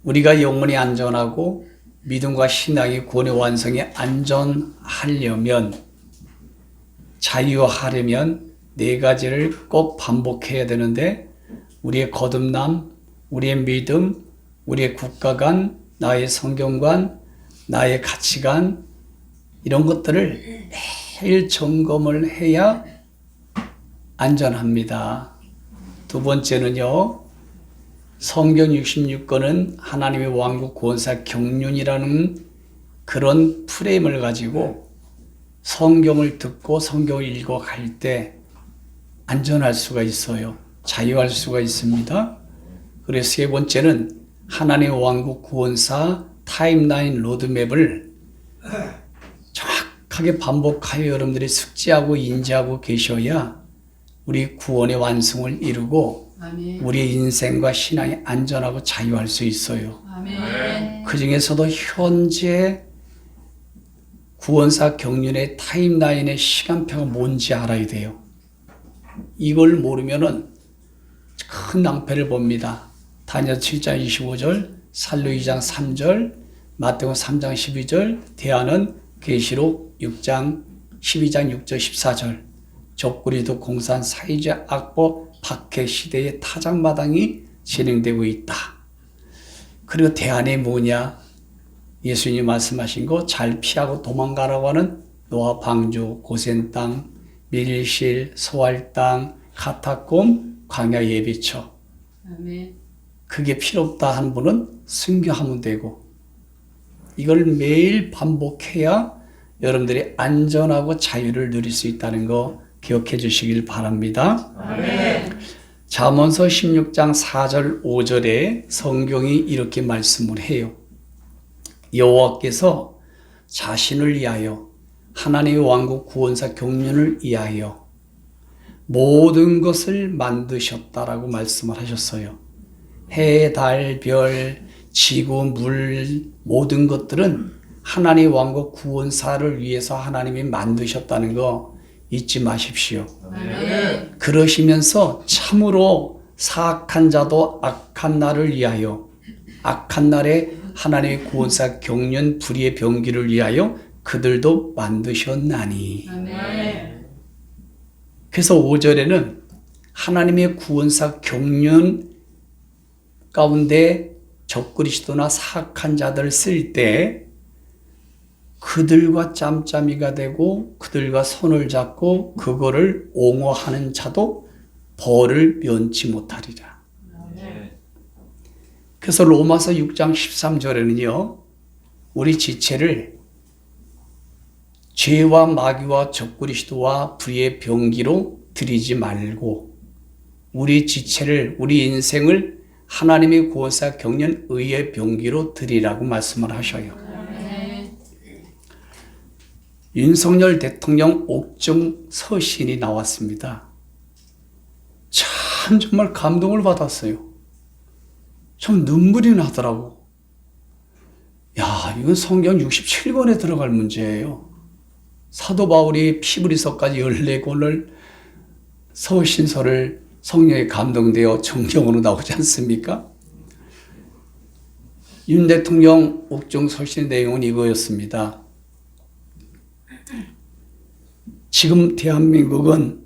우리가 영혼이 안전하고 믿음과 신앙이 구원의 완성에 안전하려면, 자유하려면 네 가지를 꼭 반복해야 되는데, 우리의 거듭남, 우리의 믿음, 우리의 국가관, 나의 성경관, 나의 가치관, 이런 것들을 매일 점검을 해야 안전합니다. 두 번째는요, 성경 66권은 하나님의 왕국 구원사 경륜이라는 그런 프레임을 가지고 성경을 듣고 성경을 읽어갈 때 안전할 수가 있어요. 자유할 수가 있습니다. 그래서 세 번째는 하나님의 왕국 구원사 타임라인 로드맵을 정확하게 반복하여 여러분들이 숙지하고 인지하고 계셔야 우리 구원의 완성을 이루고 아멘. 우리의 인생과 신앙이 안전하고 자유할 수 있어요. 아멘. 그 중에서도 현재 구원사 경륜의 타임라인의 시간표가 뭔지 알아야 돼요. 이걸 모르면은 큰 낭패를 봅니다. 다니엘 7장 25절, 살로 2장 3절, 마태복음 3장 12절, 대안은 계시록 6장 12장 6절 14절, 적그리스도 공산 사회주의 악보 박해 시대의 타작마당이 진행되고 있다. 그리고 대안이 뭐냐? 예수님이 말씀하신 거 잘 피하고 도망가라고 하는 노아 방주, 고센 땅, 밀실, 소알 땅, 카타콤, 광야 예비처. 아멘. 그게 필요 없다 하는 분은 순교하면 되고, 이걸 매일 반복해야 여러분들이 안전하고 자유를 누릴 수 있다는 거 기억해 주시길 바랍니다. 아멘. 잠언서 16장 4절 5절에 성경이 이렇게 말씀을 해요. 여호와께서 자신을 위하여 하나님의 왕국 구원사 경륜을 위하여 모든 것을 만드셨다라고 말씀을 하셨어요. 해, 달, 별, 지구, 물 모든 것들은 하나님의 왕국 구원사를 위해서 하나님이 만드셨다는 거 잊지 마십시오. 아멘. 그러시면서 참으로 사악한 자도 악한 날을 위하여, 악한 날에 하나님의 구원사 경륜 불의의 병기를 위하여 그들도 만드셨나니. 아멘. 그래서 5절에는 하나님의 구원사 경륜 가운데 적그리스도나 사악한 자들을 쓸 때 그들과 짬짬이가 되고 그들과 손을 잡고 그거를 옹호하는 자도 벌을 면치 못하리라. 그래서 로마서 6장 13절에는요, 우리 지체를 죄와 마귀와 적그리스도와 불의의 병기로 들이지 말고 우리 지체를, 우리 인생을 하나님의 구원사 경륜 의의 병기로 드리라고 말씀을 하셔요. 아멘. 윤석열 대통령 옥중 서신이 나왔습니다. 참 정말 감동을 받았어요. 참 눈물이 나더라고. 야, 이건 성경 67권에 들어갈 문제예요. 사도 바울이 피브리서까지 14권을 서신서를 성령에 감동되어 정경으로 나오지 않습니까? 윤 대통령 옥중 서신의 내용은 이거였습니다. 지금 대한민국은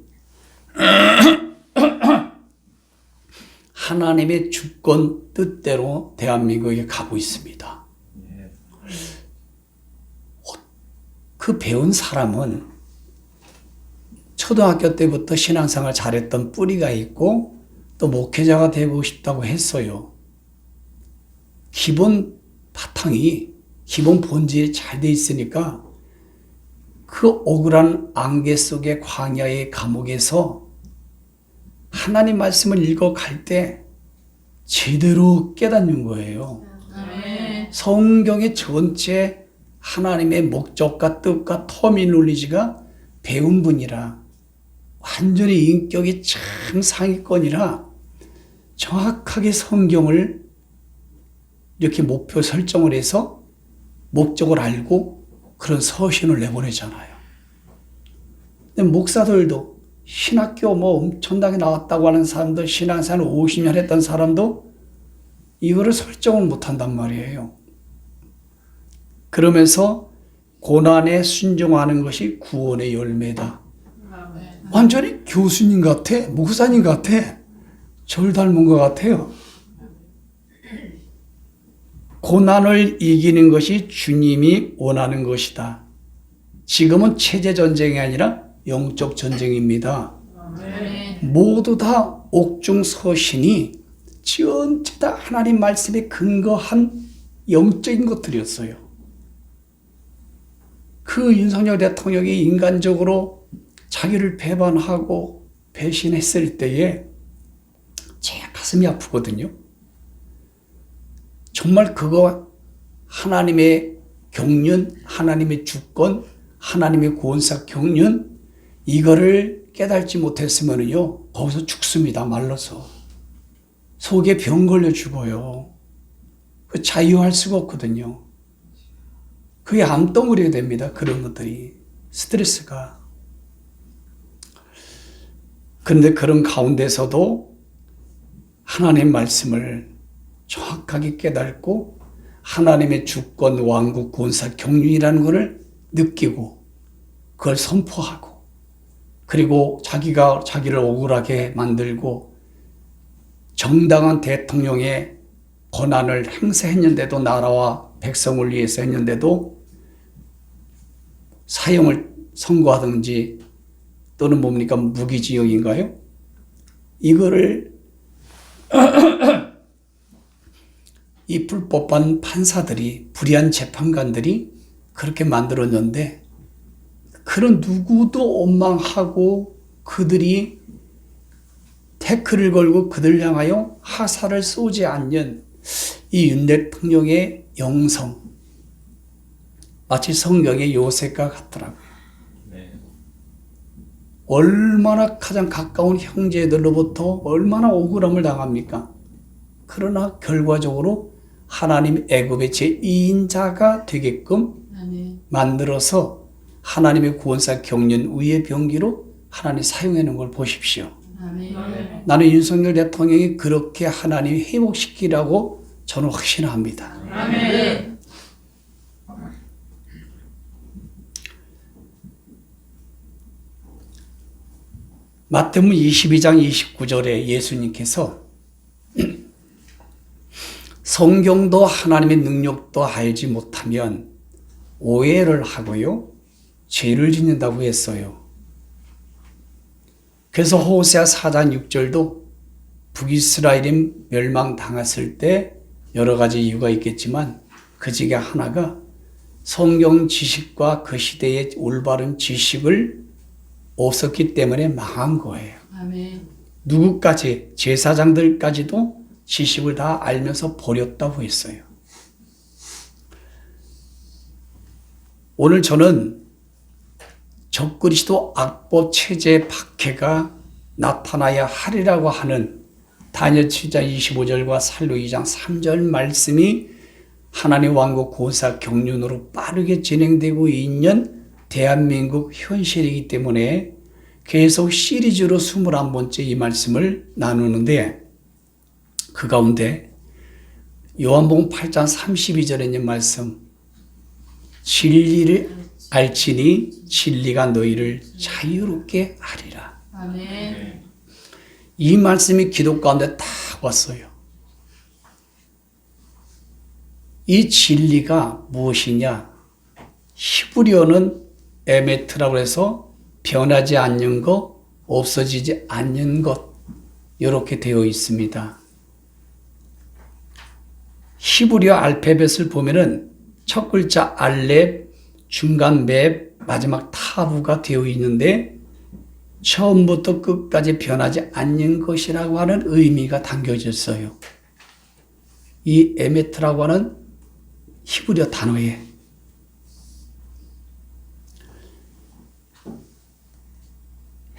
하나님의 주권 뜻대로 대한민국에 가고 있습니다. 그 배운 사람은 초등학교 때부터 신앙생활 잘했던 뿌리가 있고 또 목회자가 되고 싶다고 했어요. 기본 바탕이, 기본 본질이 잘 돼 있으니까 그 억울한 안개 속의 광야의 감옥에서 하나님 말씀을 읽어갈 때 제대로 깨닫는 거예요. 아멘. 성경의 전체 하나님의 목적과 뜻과 터미놀리지가 배운 분이라 완전히 인격이 참 상위권이라 정확하게 성경을 이렇게 목표 설정을 해서 목적을 알고 그런 서신을 내보내잖아요. 근데 목사들도 신학교 뭐 엄청나게 나왔다고 하는 사람도 신앙생활 50년 했던 사람도 이거를 설정을 못한단 말이에요. 그러면서 고난에 순종하는 것이 구원의 열매다. 아멘. 완전히 교수님 같아, 목사님 같아, 절 닮은 것 같아요. 고난을 이기는 것이 주님이 원하는 것이다. 지금은 체제 전쟁이 아니라 영적 전쟁입니다. 아멘. 모두 다 옥중서신이 전체 다 하나님 말씀에 근거한 영적인 것들이었어요. 그 윤석열 대통령이 인간적으로 자기를 배반하고 배신했을 때에 제 가슴이 아프거든요. 정말 그거 하나님의 경륜, 하나님의 주권, 하나님의 구원사 경륜 이거를 깨닫지 못했으면요 거기서 죽습니다. 말라서 속에 병 걸려 죽어요. 그 자유할 수가 없거든요. 그게 암덩어리가 됩니다. 그런 것들이 스트레스가. 그런데 그런 가운데서도 하나님 말씀을 정확하게 깨닫고 하나님의 주권, 왕국, 권사, 경륜이라는 것을 느끼고 그걸 선포하고 그리고 자기가 자기를 억울하게 만들고 정당한 대통령의 권한을 행사했는데도 나라와 백성을 위해서 했는데도 사형을 선고하든지 또는 뭡니까 무기징역인가요? 이거를 이 불법한 판사들이 불의한 재판관들이 그렇게 만들었는데 그런 누구도 원망하고 그들이 태클을 걸고 그들 향하여 하살을 쏘지 않는 이 윤 대통령의 영성 마치 성경의 요셉과 같더라고요. 얼마나 가장 가까운 형제들로부터 얼마나 억울함을 당합니까? 그러나 결과적으로 하나님 애굽의 제2인자가 되게끔 아멘. 만들어서 하나님의 구원사 경륜 위의 병기로 하나님 사용하는 걸 보십시오. 아멘. 나는 윤석열 대통령이 그렇게 하나님이 회복시키라고 저는 확신합니다. 아멘. 마태복음 22장 29절에 예수님께서 성경도 하나님의 능력도 알지 못하면 오해를 하고요. 죄를 짓는다고 했어요. 그래서 호세아 4장 6절도 북이스라엘이 멸망당했을 때 여러 가지 이유가 있겠지만 그 중에 하나가 성경 지식과 그 시대의 올바른 지식을 없었기 때문에 망한 거예요. 아멘. 누구까지 제사장들까지도 지식을 다 알면서 버렸다고 했어요. 오늘 저는 적그리스도 악법 체제 박해가 나타나야 하리라고 하는 다니엘 7장 25절과 살로 2장 3절 말씀이 하나님 왕국 고사 경륜으로 빠르게 진행되고 있는 대한민국 현실이기 때문에 계속 시리즈로 21번째 이 말씀을 나누는데 그 가운데 요한복음 8장 32절에 있는 말씀 진리를 알지니 진리가 너희를 자유롭게 하리라. 아멘. 이 말씀이 기도 가운데 딱 왔어요. 이 진리가 무엇이냐? 히브리어는 에메트라고 해서 변하지 않는 것, 없어지지 않는 것 이렇게 되어 있습니다. 히브리어 알파벳을 보면은 첫 글자 알렙, 중간 맵, 마지막 타부가 되어 있는데 처음부터 끝까지 변하지 않는 것이라고 하는 의미가 담겨졌어요. 이 에메트라고 하는 히브리어 단어에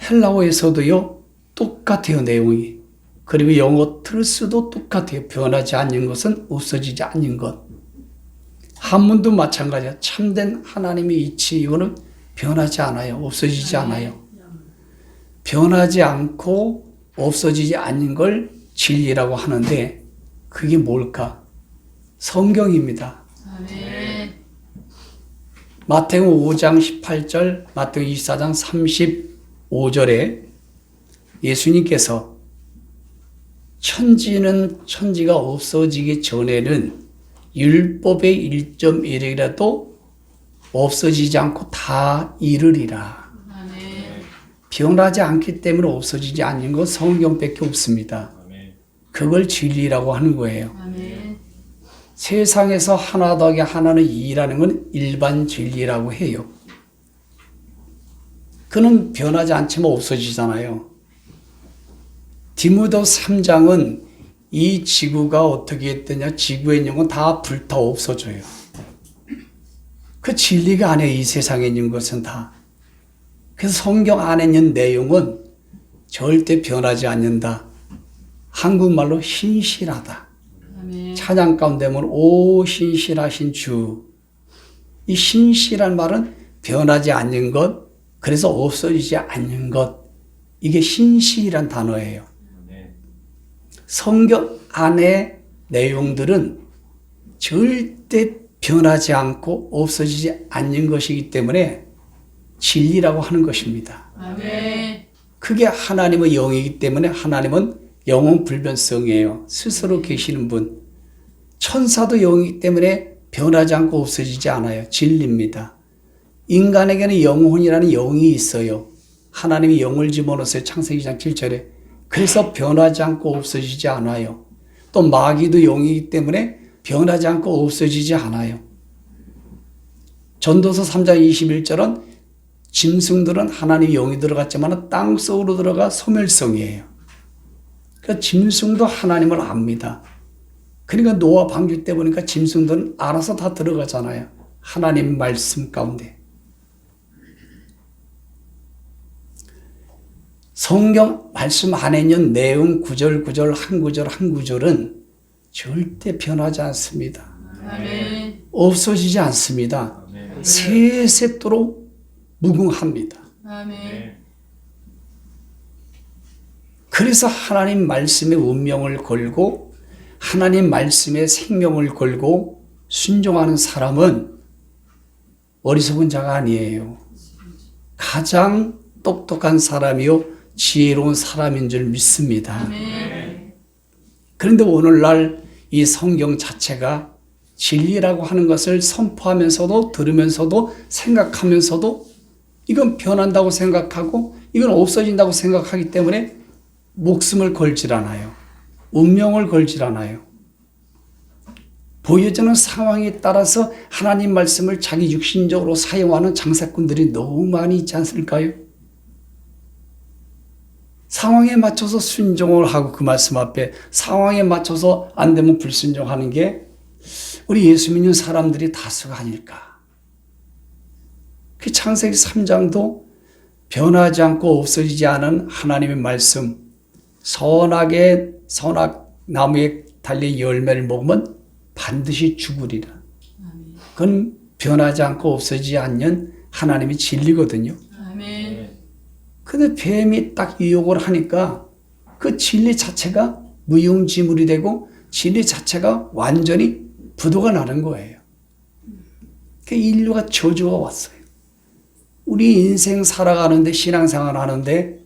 헬라어에서도요 똑같아요 내용이. 그리고 영어 트루스도 똑같아요. 변하지 않는 것은 없어지지 않는 것. 한문도 마찬가지야. 참된 하나님의 이치 이거는 변하지 않아요. 없어지지 않아요. 변하지 않고 없어지지 않는 걸 진리라고 하는데 그게 뭘까? 성경입니다. 아멘. 마태복음 5장 18절, 마태복음 24장 35절에 예수님께서 천지가 없어지기 전에는 율법의 1.1이라도 없어지지 않고 다 이르리라. 아멘. 변하지 않기 때문에 없어지지 않는 건 성경밖에 없습니다. 그걸 진리라고 하는 거예요. 아멘. 세상에서 하나 더하기 하나는 2라는 건 일반 진리라고 해요. 그는 변하지 않지만 없어지잖아요. 디모데 3장은 이 지구가 어떻게 했더냐, 지구에 있는 건 다 불타 없어져요. 그 진리가 아니에요. 이 세상에 있는 것은 다. 그래서 성경 안에 있는 내용은 절대 변하지 않는다. 한국말로 신실하다. 아멘. 찬양 가운데 보면 오 신실하신 주. 이 신실한 말은 변하지 않는 것, 그래서 없어지지 않는 것. 이게 신실이란 단어예요. 성경 안의 내용들은 절대 변하지 않고 없어지지 않는 것이기 때문에 진리라고 하는 것입니다. 아멘. 그게 하나님의 영이기 때문에 하나님은 영은 불변성이에요. 스스로 계시는 분. 천사도 영이기 때문에 변하지 않고 없어지지 않아요. 진리입니다. 인간에게는 영혼이라는 영이 있어요. 하나님이 영을 집어넣었어요. 창세기 2장 7절에. 그래서 변하지 않고 없어지지 않아요. 또 마귀도 영이기 때문에 변하지 않고 없어지지 않아요. 전도서 3장 21절은 짐승들은 하나님의 영이 들어갔지만 땅속으로 들어가 소멸성이에요. 그러니까 짐승도 하나님을 압니다. 그러니까 노아 방주 때 보니까 짐승들은 알아서 다 들어가잖아요. 하나님 말씀 가운데. 성경 말씀 안에 있는 내용 구절 한 구절은 절대 변하지 않습니다. 아멘. 없어지지 않습니다. 세세토록 무궁합니다. 아멘. 그래서 하나님 말씀의 운명을 걸고 하나님 말씀의 생명을 걸고 순종하는 사람은 어리석은 자가 아니에요. 가장 똑똑한 사람이요 지혜로운 사람인 줄 믿습니다. 아멘. 그런데 오늘날 이 성경 자체가 진리라고 하는 것을 선포하면서도 들으면서도 생각하면서도 이건 변한다고 생각하고 이건 없어진다고 생각하기 때문에 목숨을 걸질 않아요. 운명을 걸질 않아요. 보여지는 상황에 따라서 하나님 말씀을 자기 육신적으로 사용하는 장사꾼들이 너무 많이 있지 않습니까요? 상황에 맞춰서 순종을 하고 그 말씀 앞에 상황에 맞춰서 안 되면 불순종하는 게 우리 예수 믿는 사람들이 다수가 아닐까. 그 창세기 3장도 변하지 않고 없어지지 않은 하나님의 말씀, 선악나무에 달린 열매를 먹으면 반드시 죽으리라. 그건 변하지 않고 없어지지 않는 하나님의 진리거든요. 아멘. 근데 뱀이 딱 유혹을 하니까 그 진리 자체가 무용지물이 되고 진리 자체가 완전히 부도가 나는 거예요. 그 인류가 저주가 왔어요. 우리 인생 살아가는데 신앙생활 하는데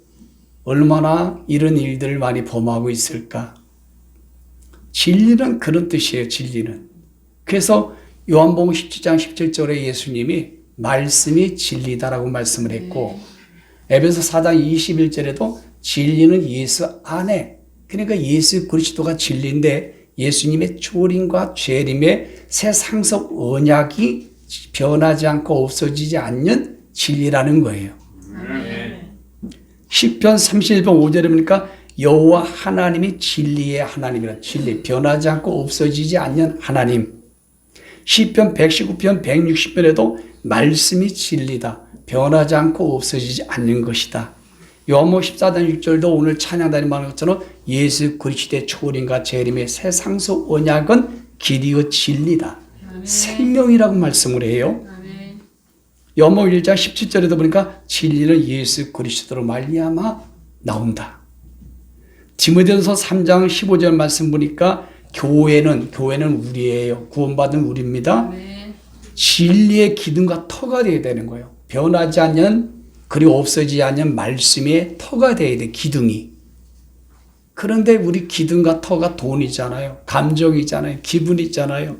얼마나 이런 일들을 많이 범하고 있을까. 진리는 그런 뜻이에요. 진리는. 그래서 요한복음 17장 17절에 예수님이 말씀이 진리다라고 말씀을 했고 에베소 4장 21절에도 진리는 예수 안에, 그러니까 예수 그리스도가 진리인데 예수님의 초림과 재림의 새 상속 언약이 변하지 않고 없어지지 않는 진리라는 거예요. 시편 31편 5절에 보니까 여호와 하나님이 진리의 하나님이라. 진리, 변하지 않고 없어지지 않는 하나님. 시편 119편 160편에도 말씀이 진리다. 변하지 않고 없어지지 않는 것이다. 요한복음 14장 6절도 오늘 찬양단이 말한 것처럼 예수 그리스도의 초림과 재림의 새 상속 언약은 길이요 진리다. 아멘. 생명이라고 말씀을 해요. 아멘. 요한복음 1장 17절에도 보니까 진리는 예수 그리스도로 말미암아 나온다. 디모데전서 3장 15절 말씀 보니까 교회는 우리예요. 구원받은 우리입니다. 아멘. 진리의 기둥과 터가 되어야 되는 거예요. 변하지 않는, 그리고 없어지지 않는 말씀의 터가 되어야 돼, 기둥이. 그런데 우리 기둥과 터가 돈이잖아요. 감정이잖아요. 기분이잖아요.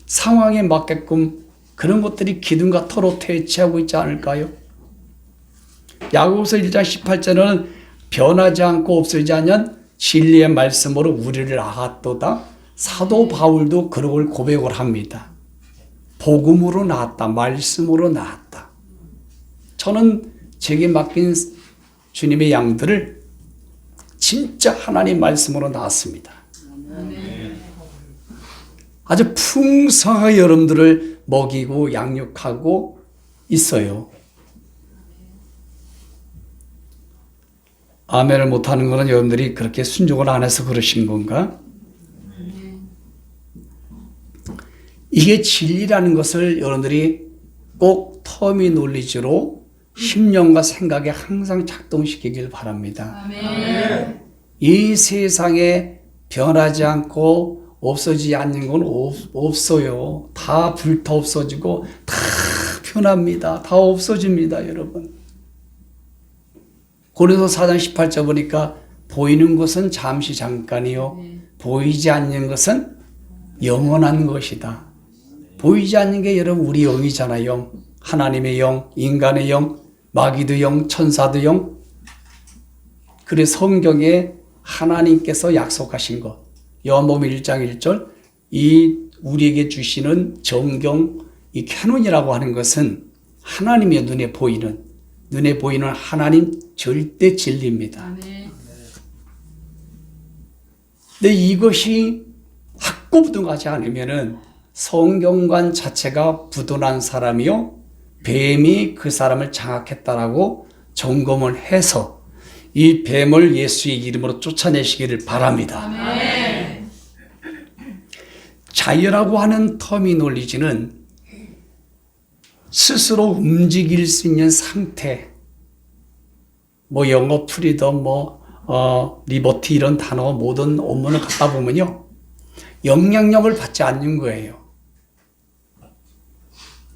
상황에 맞게끔 그런 것들이 기둥과 터로 대체하고 있지 않을까요? 야고보서 1장 18절은 변하지 않고 없어지지 않는 진리의 말씀으로 우리를 아았도다. 사도 바울도 그걸 고백을 합니다. 복음으로 나았다. 말씀으로 나았다. 저는 제게 맡긴 주님의 양들을 진짜 하나님 말씀으로 낳았습니다. 아주 풍성하게 여러분들을 먹이고 양육하고 있어요. 아멘을 못하는 것은 여러분들이 그렇게 순종을 안 해서 그러신 건가? 이게 진리라는 것을 여러분들이 꼭 터미놀리지로 심령과 생각에 항상 작동시키길 바랍니다. 아멘. 이 세상에 변하지 않고 없어지지 않는 건 없어요. 다 불타 없어지고 다 변합니다. 다 없어집니다, 여러분. 고린도서 4장 18절 보니까 보이는 것은 잠시 잠깐이요. 보이지 않는 것은 영원한 것이다. 보이지 않는 게 여러분 우리 영이잖아요. 영. 하나님의 영, 인간의 영, 마귀도 영, 천사도 영. 그래서 성경에 하나님께서 약속하신 것, 요한복음 1장 1절, 이 우리에게 주시는 정경, 이 캐논이라고 하는 것은 하나님의 눈에 보이는 하나님 절대 진리입니다. 아멘. 근데 이것이 확고부동하지 않으면은 성경관 자체가 부도난 사람이요, 뱀이 그 사람을 장악했다라고 점검을 해서 이 뱀을 예수의 이름으로 쫓아내시기를 바랍니다. 아멘. 자유라고 하는 터미놀리지는 스스로 움직일 수 있는 상태, 뭐 영어 프리덤, 리버티 이런 단어 모든 원문을 갖다 보면요, 영향력을 받지 않는 거예요.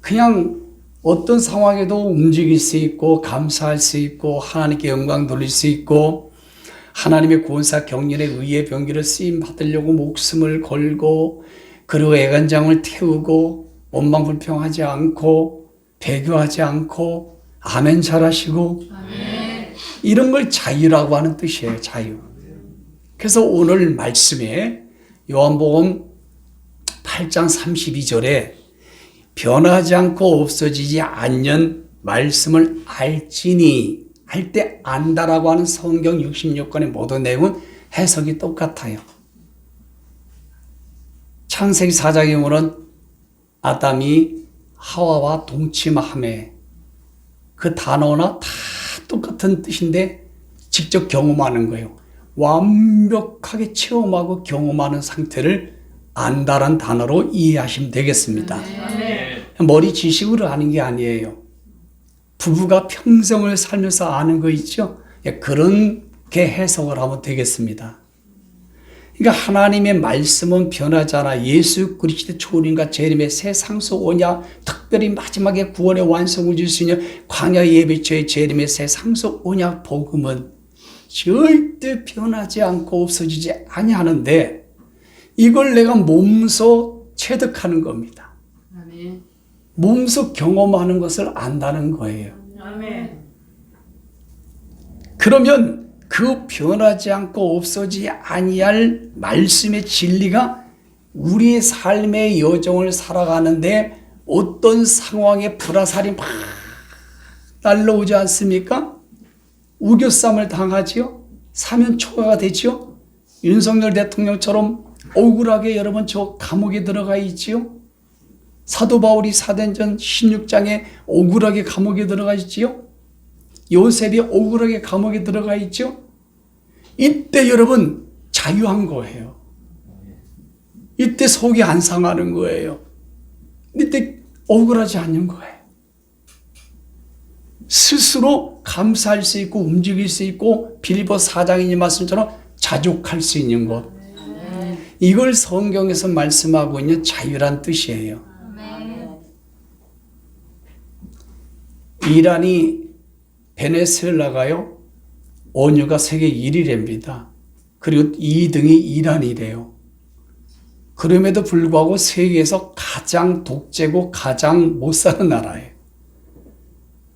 그냥 어떤 상황에도 움직일 수 있고 감사할 수 있고 하나님께 영광 돌릴 수 있고 하나님의 구원사 경륜의 의의 병기를 쓰임 받으려고 목숨을 걸고 그리고 애간장을 태우고 원망불평하지 않고 배교하지 않고 아멘 잘하시고 아멘. 이런 걸 자유라고 하는 뜻이에요. 자유. 그래서 오늘 말씀에 요한복음 8장 32절에 변하지 않고 없어지지 않는 말씀을 알지니 할 때 안다라고 하는 성경 66권의 모든 내용은 해석이 똑같아요. 창세기 4장에 보면 아담이 하와와 동침함에 그 단어나 다 똑같은 뜻인데 직접 경험하는 거예요. 완벽하게 체험하고 경험하는 상태를 안다란 단어로 이해하시면 되겠습니다. 머리 지식으로 아는 게 아니에요. 부부가 평생을 살면서 아는 거 있죠? 그렇게 해석을 하면 되겠습니다. 그러니까 하나님의 말씀은 변하지 않아. 예수 그리스도의 초림과 재림의 새 상수 오냐, 특별히 마지막에 구원의 완성을 줄 수 있는 광야 예배처의 재림의 새 상수 오냐 복음은 절대 변하지 않고 없어지지 아니하는데 이걸 내가 몸소 체득하는 겁니다. 아멘. 몸소 경험하는 것을 안다는 거예요. 아멘. 그러면 그 변하지 않고 없어지지 아니할 말씀의 진리가 우리의 삶의 여정을 살아가는데 어떤 상황에 불화살이 막 날라오지 않습니까? 우겨쌈을 당하지요? 사면초가가 되지요? 윤석열 대통령처럼 억울하게 여러분 저 감옥에 들어가 있지요? 사도 바울이 사도행전 16장에 억울하게 감옥에 들어가 있지요? 요셉이 억울하게 감옥에 들어가 있죠? 이때 여러분 자유한 거예요. 이때 속이 안 상하는 거예요. 이때 억울하지 않는 거예요. 스스로 감사할 수 있고 움직일 수 있고 빌립보 4장의 말씀처럼 자족할 수 있는 것. 이걸 성경에서 말씀하고 있는 자유란 뜻이에요. 이란이 베네수엘라가요, 원유가 세계 1위랍니다. 그리고 2등이 이란이래요. 그럼에도 불구하고 세계에서 가장 독재고 가장 못 사는 나라예요.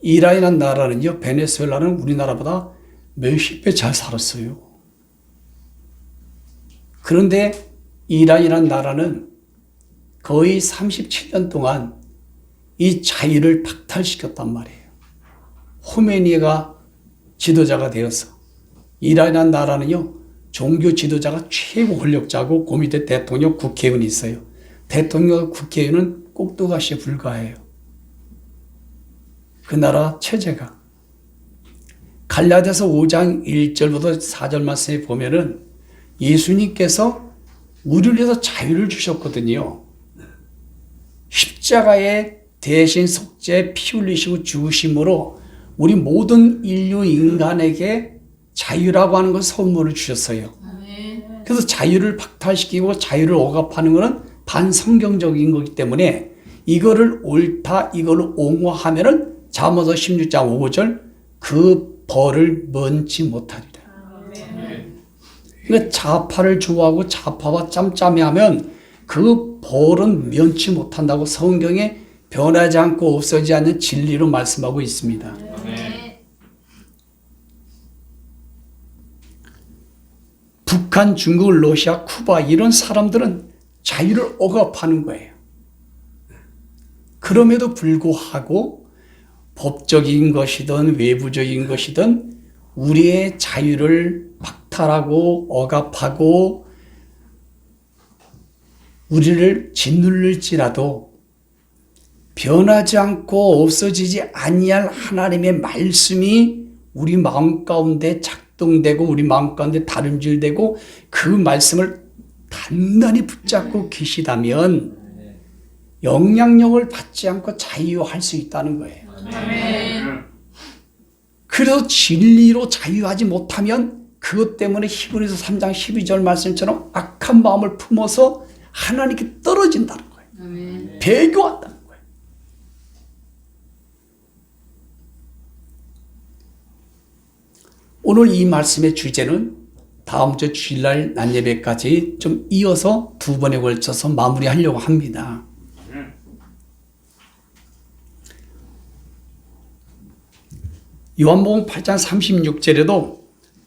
이란이라는 나라는요, 베네수엘라는 우리나라보다 몇십 배 잘 살았어요. 그런데 이란이라는 나라는 거의 37년 동안 이 자유를 박탈시켰단 말이에요. 호메니가 지도자가 되어서. 이란이라는 나라는요, 종교 지도자가 최고 권력자고 그 밑에 대통령, 국회의원이 있어요. 대통령, 국회의원은 꼭두가시에 불과해요. 그 나라 체제가. 갈라디아서 5장 1절부터 4절 말씀에 보면은 예수님께서 우리를 위해서 자유를 주셨거든요. 십자가에 대신 속죄 피 흘리시고 죽으심으로 우리 모든 인류 인간에게 자유라고 하는 걸 선물을 주셨어요. 그래서 자유를 박탈시키고 자유를 억압하는 것은 반성경적인 거기 때문에 이거를 옳다, 이거를 옹호하면은 잠언서 16장 5절 그 벌을 면치 못하리라. 그러니까 좌파를 좋아하고 좌파와 짬짬이하면 그 벌은 면치 못한다고 성경에 변하지 않고 없어지지 않는 진리로 말씀하고 있습니다. 북한, 중국, 러시아, 쿠바 이런 사람들은 자유를 억압하는 거예요. 그럼에도 불구하고 법적인 것이든 외부적인 것이든 우리의 자유를 박탈하고 억압하고 우리를 짓누를지라도 변하지 않고 없어지지 아니할 하나님의 말씀이 우리 마음 가운데 작동되고 우리 마음 가운데 다름질되고 그 말씀을 단단히 붙잡고 계시다면 영향력을 받지 않고 자유할 수 있다는 거예요. 그래서 진리로 자유하지 못하면 그것 때문에 히브리서 3장 12절 말씀처럼 악한 마음을 품어서 하나님께 떨어진다는 거예요. 배교한다는 거예요. 오늘 이 말씀의 주제는 다음 주 주일날 낮예배까지 좀 이어서 두 번에 걸쳐서 마무리하려고 합니다. 요한복음 8장 36절에도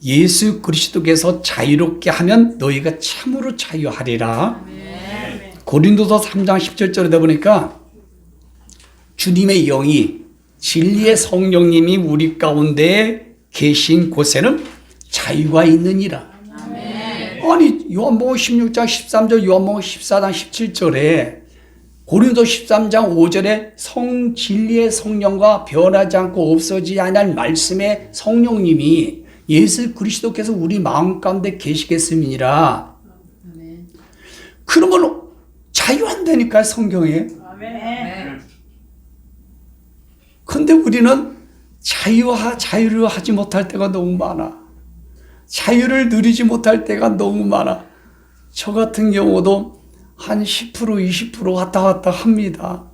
예수 그리스도께서 자유롭게 하면 너희가 참으로 자유하리라. 고린도서 3장 17절에다 보니까 주님의 영이 진리의 성령님이 우리 가운데 계신 곳에는 자유가 있느니라. 아니 요한복음 16장 13절, 요한복음 14장 17절에 고린도 13장 5절에 진리의 성령과 변하지 않고 없어지지 않을 말씀의 성령님이 예수 그리스도께서 우리 마음 가운데 계시겠음이니라. 그러면 자유한다니까요, 성경에. 그런데 우리는 자유를 하지 못할 때가 너무 많아. 자유를 누리지 못할 때가 너무 많아. 저 같은 경우도 한 10%, 20% 왔다 갔다 합니다.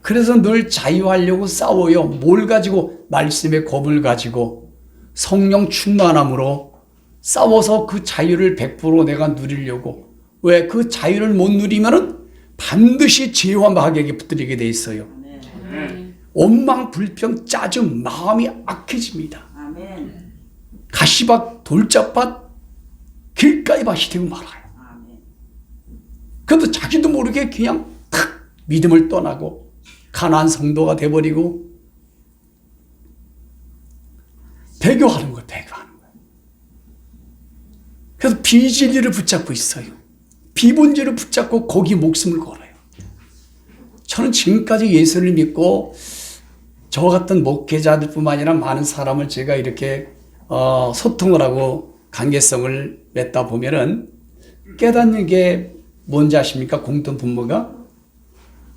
그래서 늘 자유하려고 싸워요. 뭘 가지고? 말씀의 검을 가지고 성령 충만함으로 싸워서 그 자유를 100% 내가 누리려고. 왜? 그 자유를 못 누리면은 반드시 죄와 마귀에게 붙들리게 돼 있어요. 원망, 불평, 짜증, 마음이 악해집니다. 가시밭, 돌짝밭, 길가의 밭이 되고 말아요. 그래도 자기도 모르게 그냥 탁 믿음을 떠나고 가난한 성도가 돼버리고 배교하는 거예요. 배교하는 거예요. 그래서 비진리를 붙잡고 있어요. 비본질을 붙잡고 거기 목숨을 걸어요. 저는 지금까지 예수를 믿고 저 같은 목회자들 뿐만 아니라 많은 사람을 제가 이렇게 소통을 하고 관계성을 맺다 보면은 깨닫는 게 뭔지 아십니까? 공통 분모가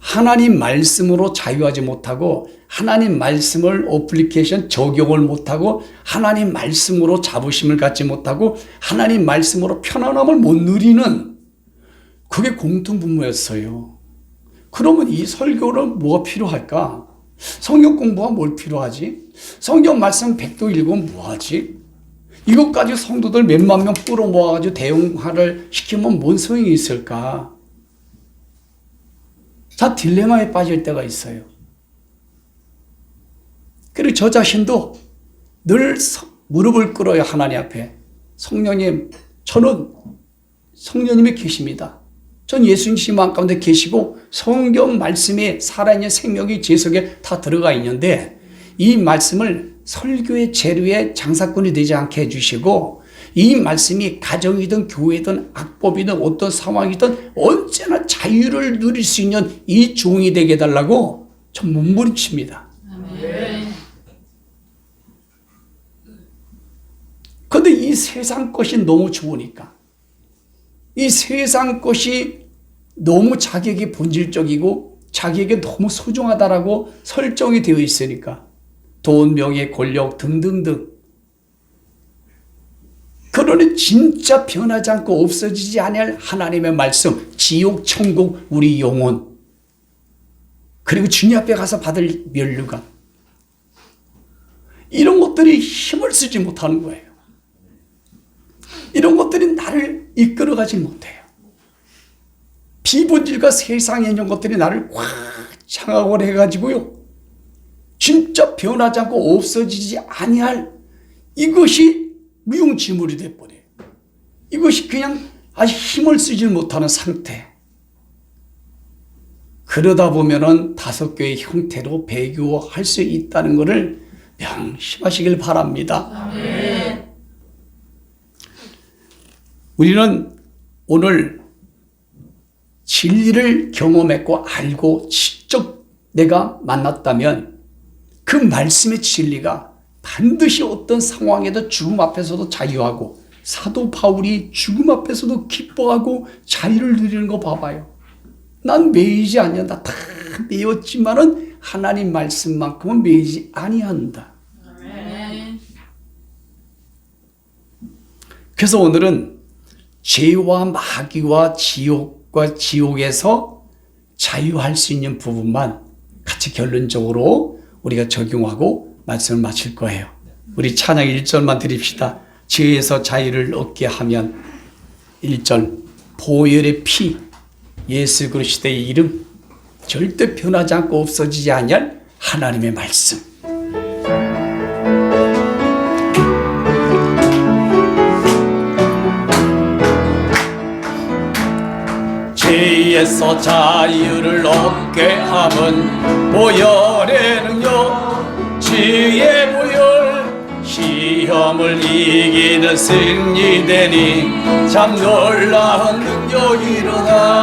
하나님 말씀으로 자유하지 못하고 하나님 말씀을 어플리케이션 적용을 못하고 하나님 말씀으로 자부심을 갖지 못하고 하나님 말씀으로 편안함을 못 누리는 그게 공통분모였어요. 그러면 이 설교는 뭐가 필요할까? 성경 공부가 뭘 필요하지? 성경 말씀 100도 읽으면 뭐하지? 이것 가지고 성도들 몇만 명 끌어 모아가지고 대응화를 시키면 뭔 소용이 있을까? 다 딜레마에 빠질 때가 있어요. 그리고 저 자신도 늘 무릎을 꿇어요. 하나님 앞에. 성령님, 저는 성령님이 계십니다. 전 예수님 가운데 계시고 성경 말씀에 살아있는 생명이 제 속에 다 들어가 있는데 이 말씀을 설교의 재료의 장사꾼이 되지 않게 해주시고 이 말씀이 가정이든 교회든 악법이든 어떤 상황이든 언제나 자유를 누릴 수 있는 이 종이 되게 해달라고 전 몸부림칩니다. 그런데 이 세상 것이 너무 좋으니까 이 세상 것이 너무 자기에게 본질적이고 자기에게 너무 소중하다라고 설정이 되어 있으니까 돈, 명예, 권력 등등등 그러니 진짜 변하지 않고 없어지지 아니할 하나님의 말씀, 지옥, 천국, 우리 영혼 그리고 주님 앞에 가서 받을 면류관 이런 것들이 힘을 쓰지 못하는 거예요. 이런 것들이 나를 이끌어가지 못해요. 비본질과 세상에 있는 것들이 나를 꽉 장악을 해가지고요. 진짜 변하지 않고 없어지지 아니할 이것이 무용지물이 돼버려요. 이것이 그냥 아주 힘을 쓰지 못하는 상태. 그러다 보면은 다섯 교의 형태로 배교할 수 있다는 것을 명심하시길 바랍니다. 아멘. 우리는 오늘 진리를 경험했고 알고 직접 내가 만났다면 그 말씀의 진리가 반드시 어떤 상황에도 죽음 앞에서도 자유하고 사도 바울이 죽음 앞에서도 기뻐하고 자유를 누리는 거 봐봐요. 난 매이지 아니한다. 다 매였지만은 하나님 말씀만큼은 매이지 아니한다. 아멘. 그래서 오늘은 죄와 마귀와 지옥과 지옥에서 자유할 수 있는 부분만 같이 결론적으로 우리가 적용하고 말씀을 마칠 거예요. 우리 찬양 1절만 드립시다. 죄에서 자유를 얻게 하면 1절 보혈의 피 예수 그리스도의 이름 절대 변하지 않고 없어지지 아니할 하나님의 말씀. 죄에서 자유를 얻게 함은 보혈의 능력 주의 보혈 시험을 이기는 승리되니 참 놀라운 능력이로다.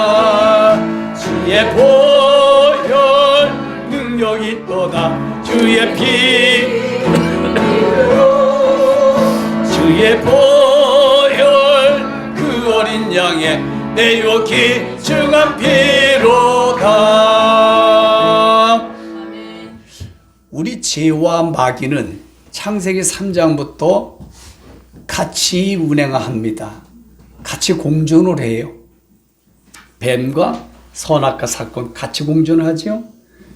주의 보혈 능력이 또다. 주의 피 주의 보혈 그 어린 양의 내요 기증한 피로다. 우리 죄와 마귀는 창세기 3장부터 같이 운행합니다. 같이 공존을 해요. 뱀과 선악과 사건 같이 공존을 하죠.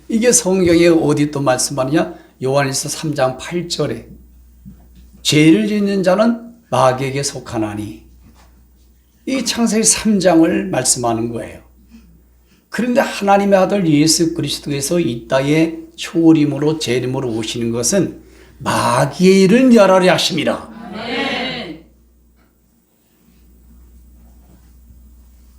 이게 성경에 어디 또 말씀하느냐? 요한일서 3장 8절에 죄를 짓는 자는 마귀에게 속하나니 이 창세기 3장을 말씀하는 거예요. 그런데 하나님의 아들 예수 그리스도께서 이 땅에 초림으로 재림으로 오시는 것은 마귀의 일을 멸하려 하심이라. 아멘.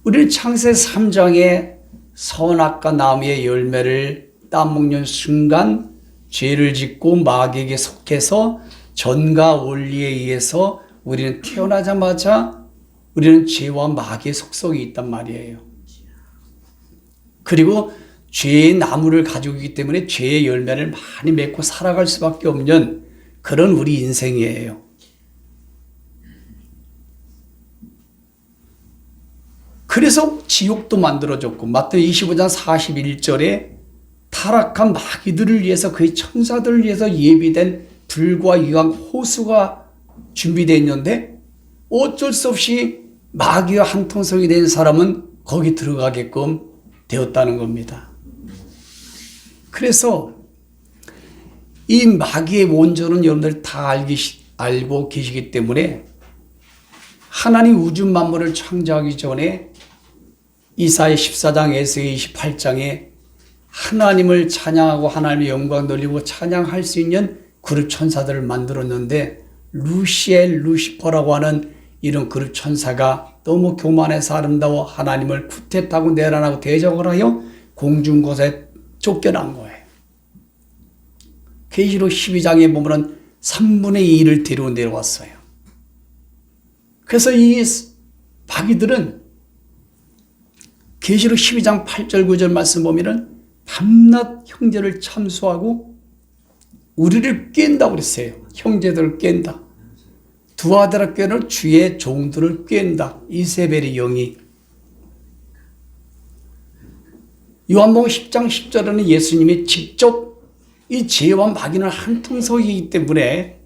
우리는 창세기 3장에 선악과 나무의 열매를 따먹는 순간 죄를 짓고 마귀에게 속해서 전과 원리에 의해서 우리는 태어나자마자 우리는 죄와 마귀의 속성이 있단 말이에요. 그리고 죄의 나무를 가지고 있기 때문에 죄의 열매를 많이 맺고 살아갈 수밖에 없는 그런 우리 인생이에요. 그래서 지옥도 만들어졌고 마태복음 25장 41절에 타락한 마귀들을 위해서 그의 천사들을 위해서 예비된 불과 유황 호수가 준비되어 있는데 어쩔 수 없이 마귀와 한통속이 된 사람은 거기 들어가게끔 되었다는 겁니다. 그래서 이 마귀의 원조는 여러분들 다 알고 계시기 때문에 하나님 우주 만물을 창조하기 전에 이사야 14장, 에스겔 28장에 하나님을 찬양하고 하나님의 영광 돌리고 찬양할 수 있는 그룹 천사들을 만들었는데 루시엘, 루시퍼라고 하는 이런 그룹 천사가 너무 교만해서 아름다워 하나님을 쿠tet하고 내란하고 대적을 하여 공중곳에 쫓겨난 거예요. 계시록 12장에 보면 3분의 2를 뒤로 내려왔어요. 그래서 이 마귀들은 계시록 12장 8절 9절 말씀 보면은 밤낮 형제를 참수하고 우리를 깬다고 그랬어요. 형제들을 깬다. 두 아들아 꿰는 주의 종들을 깬다. 이세벨의 영이. 요한복음 10장 10절에는 예수님이 직접 이 죄와 마귀는 한통속이기 때문에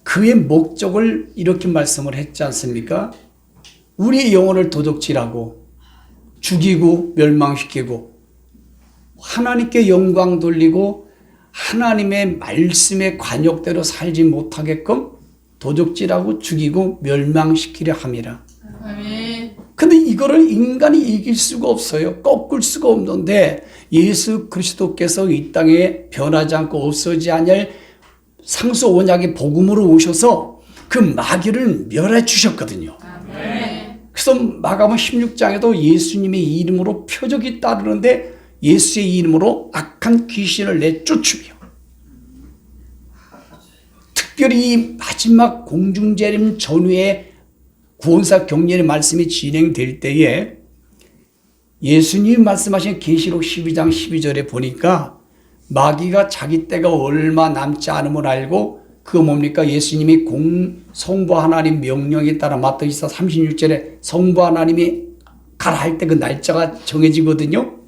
그의 목적을 이렇게 말씀을 했지 않습니까? 우리의 영혼을 도둑질하고 죽이고 멸망시키고 하나님께 영광 돌리고 하나님의 말씀의 관역대로 살지 못하게끔 도둑질하고 죽이고 멸망시키려 함이라. 아멘. 근데 이거를 인간이 이길 수가 없어요. 꺾을 수가 없는데 예수 그리스도께서 이 땅에 변하지 않고 없어지지 않을 상수 언약의 복음으로 오셔서 그 마귀를 멸해 주셨거든요. 아멘. 그래서 마가복음 16장에도 예수님의 이름으로 표적이 따르는데 예수의 이름으로 악한 귀신을 내쫓으며 특별히 이 마지막 공중재림 전후에 구원사 경륜의 말씀이 진행될 때에 예수님이 말씀하신 계시록 12장 12절에 보니까 마귀가 자기 때가 얼마 남지 않음을 알고 그거 뭡니까? 예수님이 성부 하나님 명령에 따라 마태복음 36절에 성부 하나님이 가라 할 때 그 날짜가 정해지거든요.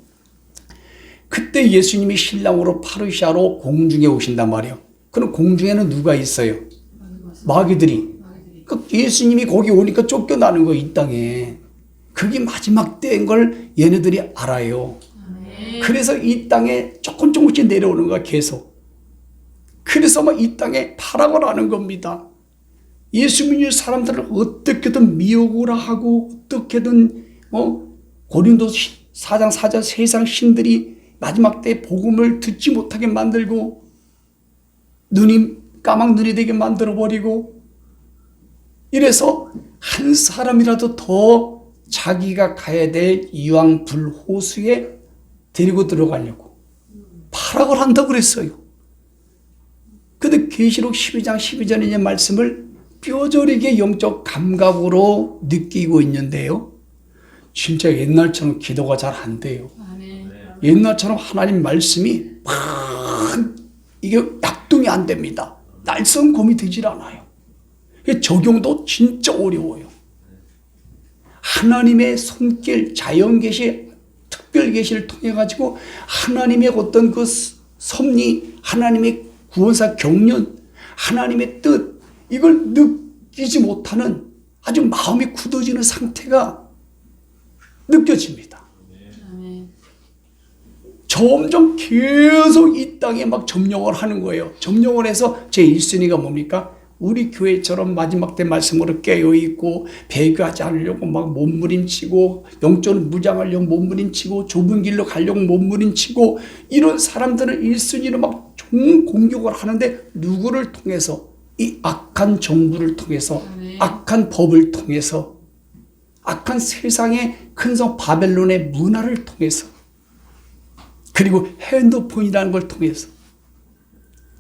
그때 예수님이 신랑으로 파르시아로 공중에 오신단 말이에요. 그럼 공중에는 누가 있어요? 마귀들이. 그 예수님이 거기 오니까 쫓겨나는 거예요, 이 땅에. 그게 마지막 때인 걸 얘네들이 알아요. 그래서 이 땅에 조금씩 내려오는 거야, 계속. 그래서 막 이 땅에 파락을 하는 겁니다. 예수 믿는 사람들을 어떻게든 미혹을 하고 어떻게든 고린도 4장 4절 세상 신들이 마지막 때 복음을 듣지 못하게 만들고 눈이 까막 눈이 되게 만들어버리고 이래서 한 사람이라도 더 자기가 가야 될 이왕 불호수에 데리고 들어가려고 파락을 한다고 그랬어요. 근데 계시록 12장 12절의 말씀을 뼈저리게 영적 감각으로 느끼고 있는데요. 진짜 옛날처럼 기도가 잘 안 돼요. 아멘. 옛날처럼 하나님 말씀이 막 이게 약동이 안 됩니다. 날성곰이 되질 않아요. 적용도 진짜 어려워요. 하나님의 손길, 자연계시, 특별계시를 통해 가지고 하나님의 어떤 그 섭리, 하나님의 구원사 경륜, 하나님의 뜻 이걸 느끼지 못하는 아주 마음이 굳어지는 상태가 느껴집니다. 아멘. 점점 계속 이 땅에 막 점령을 하는 거예요. 점령을 해서 제 1순위가 뭡니까? 우리 교회처럼 마지막 때 말씀으로 깨어있고 배교하지 않으려고 막 몸부림치고 영적으로 무장하려고 몸부림치고 좁은 길로 가려고 몸부림치고 이런 사람들을 1순위로 막 공격을 하는데 누구를 통해서? 이 악한 정부를 통해서 악한 법을 통해서 악한 세상의 큰 성 바벨론의 문화를 통해서 그리고 핸드폰이라는 걸 통해서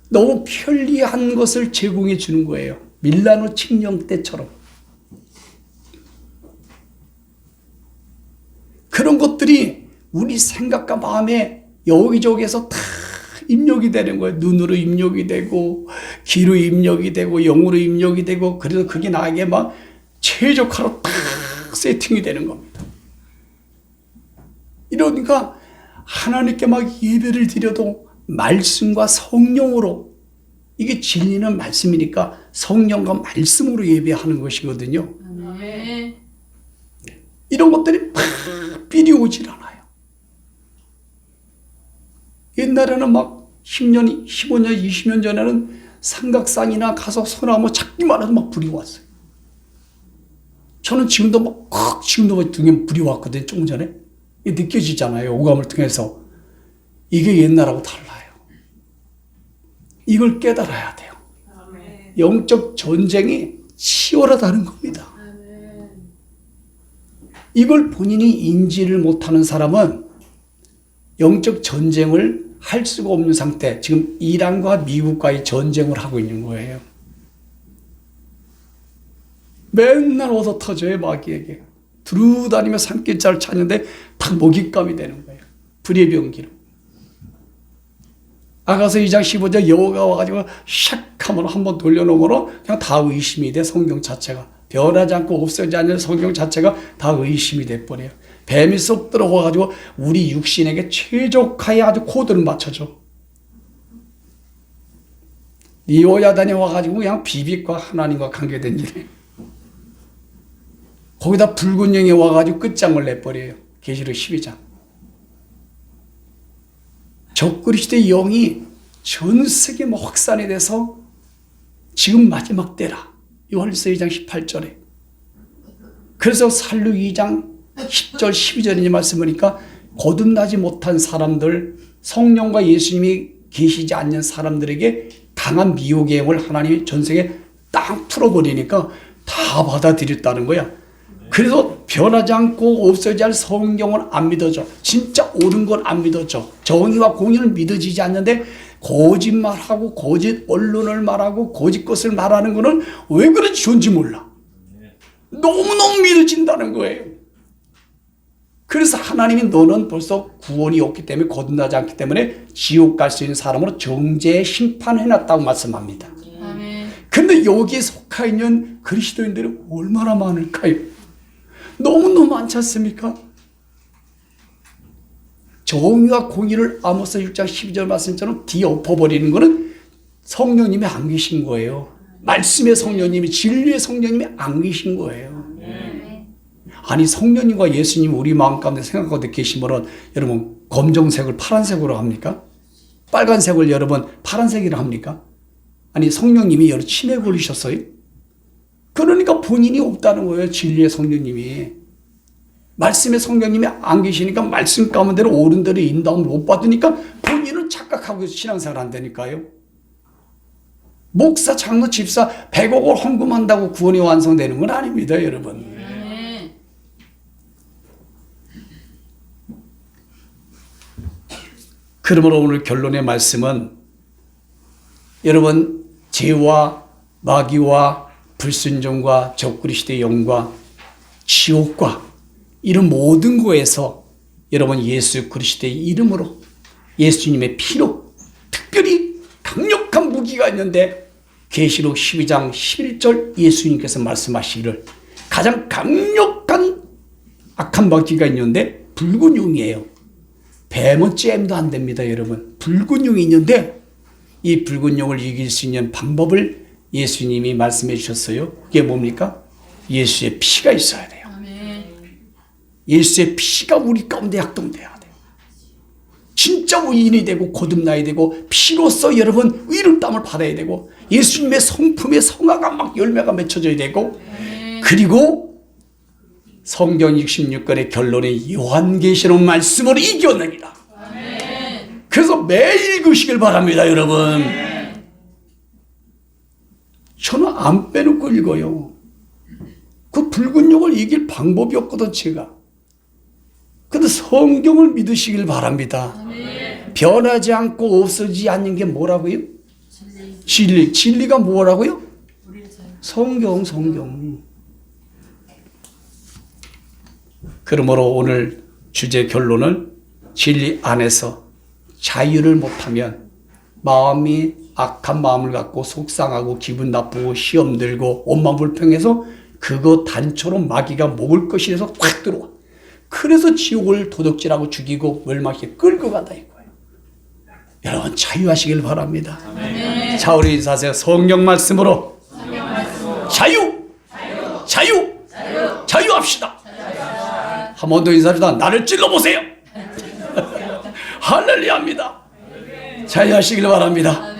너무 편리한 것을 제공해 주는 거예요. 밀라노 칙령 때처럼. 그런 것들이 우리 생각과 마음에 여기저기에서 다 입력이 되는 거예요. 눈으로 입력이 되고 귀로 입력이 되고 영으로 입력이 되고 그래서 그게 나에게 막 최적화로 딱 세팅이 되는 겁니다. 이러니까 하나님께 막 예배를 드려도 말씀과 성령으로, 이게 진리는 말씀이니까 성령과 말씀으로 예배하는 것이거든요. 아멘. 이런 것들이 막 삘이 오질 않아요. 옛날에는 막 10년, 15년, 20년 전에는 삼각산이나 가서 소나무 찾기만 해도 막 불이 왔어요. 저는 지금도 지금도 등에 불이 왔거든요. 조금 전에. 이게 느껴지잖아요. 오감을 통해서. 이게 옛날하고 달라요. 이걸 깨달아야 돼요. 아멘. 영적 전쟁이 치열하다는 겁니다. 아멘. 이걸 본인이 인지를 못하는 사람은 영적 전쟁을 할 수가 없는 상태, 지금 이란과 미국과의 전쟁을 하고 있는 거예요. 맨날 얻어 터져요, 마귀에게. 두루다니며 산길자를 찾는데 다 먹잇감이 되는 거예요. 불의 병기로. 아가서 2장 15절 여호가 와가지고 샥 하면 한번 돌려놓으면 그냥 다 의심이 돼. 성경 자체가 변하지 않고 없어지지 않는 성경 자체가 다 의심이 돼버려요. 뱀이 쏙 들어와가지고 우리 육신에게 최적화에 아주 코드를 맞춰줘. 리오야단이 와가지고 그냥 비빅과 하나님과 관계된 일이에요. 거기다 붉은 영이 와가지고 끝장을 내버려요. 계시록 12장. 적그리스도의 영이 전 세계 확산이 돼서 지금 마지막 때라. 요한일서 2장 18절에. 그래서 살루 2장 10절 12절에 말씀하니까 거듭나지 못한 사람들, 성령과 예수님이 계시지 않는 사람들에게 강한 미혹의 영을 하나님이 전 세계에 딱 풀어버리니까 다 받아들였다는 거야. 그래서 변하지 않고 없어지지 않을 성경은 안 믿어져. 진짜 옳은 건 안 믿어져. 정의와 공의는 믿어지지 않는데 거짓말하고 거짓 언론을 말하고 거짓 것을 말하는 거는 왜 그런지 좋은지 몰라. 너무너무 믿어진다는 거예요. 그래서 하나님이 너는 벌써 구원이 없기 때문에 거듭나지 않기 때문에 지옥 갈 수 있는 사람으로 정죄 심판해놨다고 말씀합니다. 아멘. 근데 여기에 속해 있는 그리스도인들이 얼마나 많을까요? 너무너무 많지 않습니까? 정의와 공의를 아모스 6장 12절 말씀처럼 뒤엎어버리는 것은 성령님이 안 계신 거예요. 말씀의 성령님이, 진리의 성령님이 안 계신 거예요. 아니 성령님과 예수님이 우리 마음 가운데 생각하고 계시면 여러분 검정색을 파란색으로 합니까? 빨간색을 여러분 파란색이라 합니까? 아니 성령님이 여러 치매 걸리셨어요? 그러니까 본인이 없다는 거예요. 진리의 성령님이. 말씀의 성령님이 안 계시니까 말씀 가운데로 옳은 대로 인도함을 못 받으니까 본인은 착각하고 신앙생활 안 되니까요. 목사, 장로, 집사 100억을 헌금한다고 구원이 완성되는 건 아닙니다, 여러분. 아멘. 그러므로 오늘 결론의 말씀은 여러분 죄와 마귀와 불순종과 적그리스도의 영과 지옥과 이런 모든 거에서 여러분 예수 그리스도의 이름으로 예수님의 피로 특별히 강력한 무기가 있는데 계시록 12장 11절 예수님께서 말씀하시기를 가장 강력한 악한 마귀가 있는데 붉은 용이에요. 뱀은 잼도 안 됩니다, 여러분. 붉은 용이 있는데 이 붉은 용을 이길 수 있는 방법을 예수님이 말씀해 주셨어요. 그게 뭡니까? 예수의 피가 있어야 돼요. 아멘. 예수의 피가 우리 가운데 약동돼야 돼요. 진짜 의인이 되고 거듭나야 되고 피로써 여러분 의롭다함을 받아야 되고 예수님의 성품의 성화가 막 열매가 맺혀져야 되고 그리고 성경 66권의 결론의 요한계시록 말씀으로 이겨내리라. 아멘. 그래서 매일 읽으시길 바랍니다, 여러분. 저는 안 빼놓고 읽어요. 그 붉은 용을 이길 방법이 없거든, 제가. 근데 성경을 믿으시길 바랍니다. 아멘. 변하지 않고 없어지지 않는 게 뭐라고요? 진리. 진리. 진리가 뭐라고요? 우리를 잘. 성경. 그러므로 오늘 주제 결론은 진리 안에서 자유를 못하면 마음이 악한 마음을 갖고 속상하고 기분 나쁘고 시험 들고 원망 불평해서 그거 단초로 마귀가 먹을 것이 돼서 확 들어와. 그래서 지옥을 도둑질하고 죽이고 멸망시켜 끌고 간다 이거예요. 여러분 자유하시길 바랍니다. 자, 우리 인사하세요. 성경 말씀으로 자유합시다. 한 번 더 인사합시다. 나를 찔러보세요. 할렐루야입니다. 자유하시길 바랍니다.